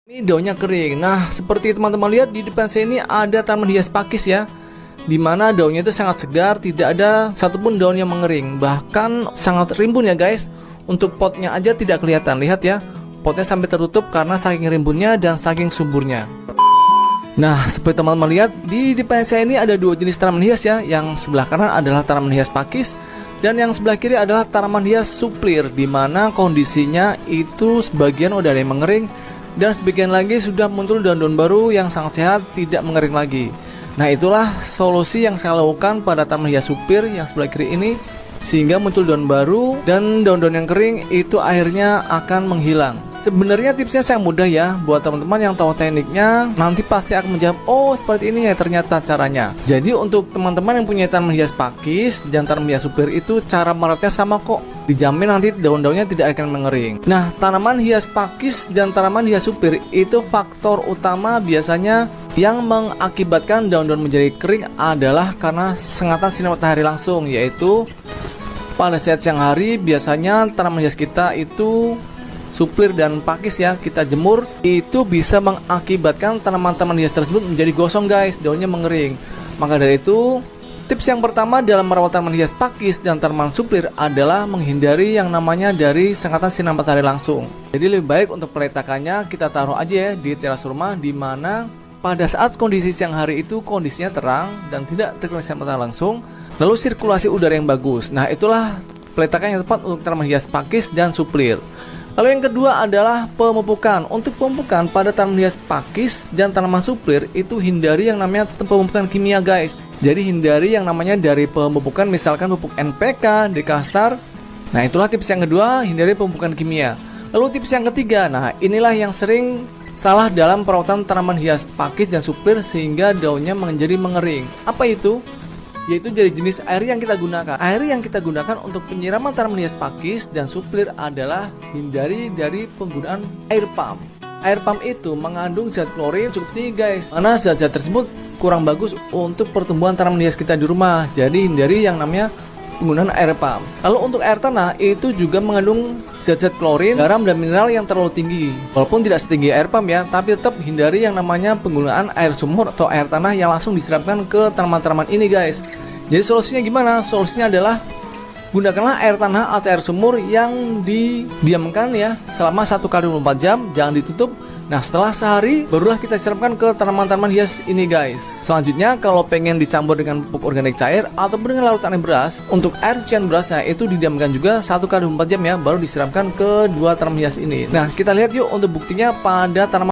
Ini daunnya kering. Nah, seperti teman-teman lihat di depan saya ini ada tanaman hias pakis ya, dimana daunnya itu sangat segar, tidak ada satupun daun yang mengering, bahkan sangat rimbun ya guys. Untuk potnya aja tidak kelihatan, lihat ya, potnya sampai tertutup karena saking rimbunnya dan saking suburnya. Nah, seperti teman-teman lihat di depan saya ini ada dua jenis tanaman hias ya. Yang sebelah kanan adalah tanaman hias pakis dan yang sebelah kiri adalah tanaman hias suplir, dimana kondisinya itu sebagian udah ada yang mengering dan sebagian lagi sudah muncul daun-daun baru yang sangat sehat, tidak mengering lagi. Nah, itulah solusi yang saya lakukan pada tanaman hias suplir yang sebelah kiri ini, sehingga muncul daun baru dan daun-daun yang kering itu akhirnya akan menghilang. Sebenarnya tipsnya sangat mudah ya, buat teman-teman yang tahu tekniknya nanti pasti akan menjawab, oh seperti ini ya ternyata caranya. Jadi untuk teman-teman yang punya tanaman hias pakis dan tanaman hias suplir itu cara merawatnya sama kok, dijamin nanti daun-daunnya tidak akan mengering. Nah, tanaman hias pakis dan tanaman hias suplir itu faktor utama biasanya yang mengakibatkan daun-daun menjadi kering adalah karena sengatan sinar matahari langsung, yaitu pada saat siang hari biasanya tanaman hias kita itu suplir dan pakis ya, kita jemur, itu bisa mengakibatkan tanaman-tanaman hias tersebut menjadi gosong guys, daunnya mengering. Maka dari itu, tips yang pertama dalam merawat tanaman hias pakis dan tanaman suplir adalah menghindari yang namanya dari sengatan sinar matahari langsung. Jadi lebih baik untuk peletakannya kita taruh aja ya di teras rumah, dimana pada saat kondisi siang hari itu kondisinya terang dan tidak terkena sinar matahari langsung, lalu sirkulasi udara yang bagus. Nah, itulah peletakan yang tepat untuk tanaman hias pakis dan suplir. Lalu yang kedua adalah pemupukan. Untuk pemupukan pada tanaman hias pakis dan tanaman suplir itu hindari yang namanya pemupukan kimia guys. Jadi hindari yang namanya dari pemupukan misalkan pupuk NPK, Dekastar. Nah, itulah tips yang kedua, hindari pemupukan kimia. Lalu tips yang ketiga, nah inilah yang sering salah dalam perawatan tanaman hias pakis dan suplir sehingga daunnya menjadi mengering. Apa itu? Yaitu dari jenis air yang kita gunakan. Air yang kita gunakan untuk penyiraman tanaman hias pakis dan suplir adalah hindari dari penggunaan air pump. Air pump itu mengandung zat klorin cukup tinggi guys, karena zat-zat tersebut kurang bagus untuk pertumbuhan tanaman hias kita di rumah. Jadi hindari yang namanya penggunaan air pump. Lalu untuk air tanah itu juga mengandung zat-zat klorin, garam dan mineral yang terlalu tinggi. Walaupun tidak setinggi air pump ya, tapi tetap hindari yang namanya penggunaan air sumur atau air tanah yang langsung disiramkan ke tanaman-tanaman ini guys. Jadi solusinya gimana? Solusinya adalah gunakanlah air tanah atau air sumur yang didiamkan ya selama 1x24 jam, jangan ditutup. Nah, setelah sehari barulah kita siramkan ke tanaman-tanaman hias ini guys. Selanjutnya kalau pengen dicampur dengan pupuk organik cair ataupun dengan larutan air beras, untuk air cucian berasnya itu didiamkan juga 1x24 jam ya, baru disiramkan ke dua tanaman hias ini. Nah, kita lihat yuk untuk buktinya pada tanaman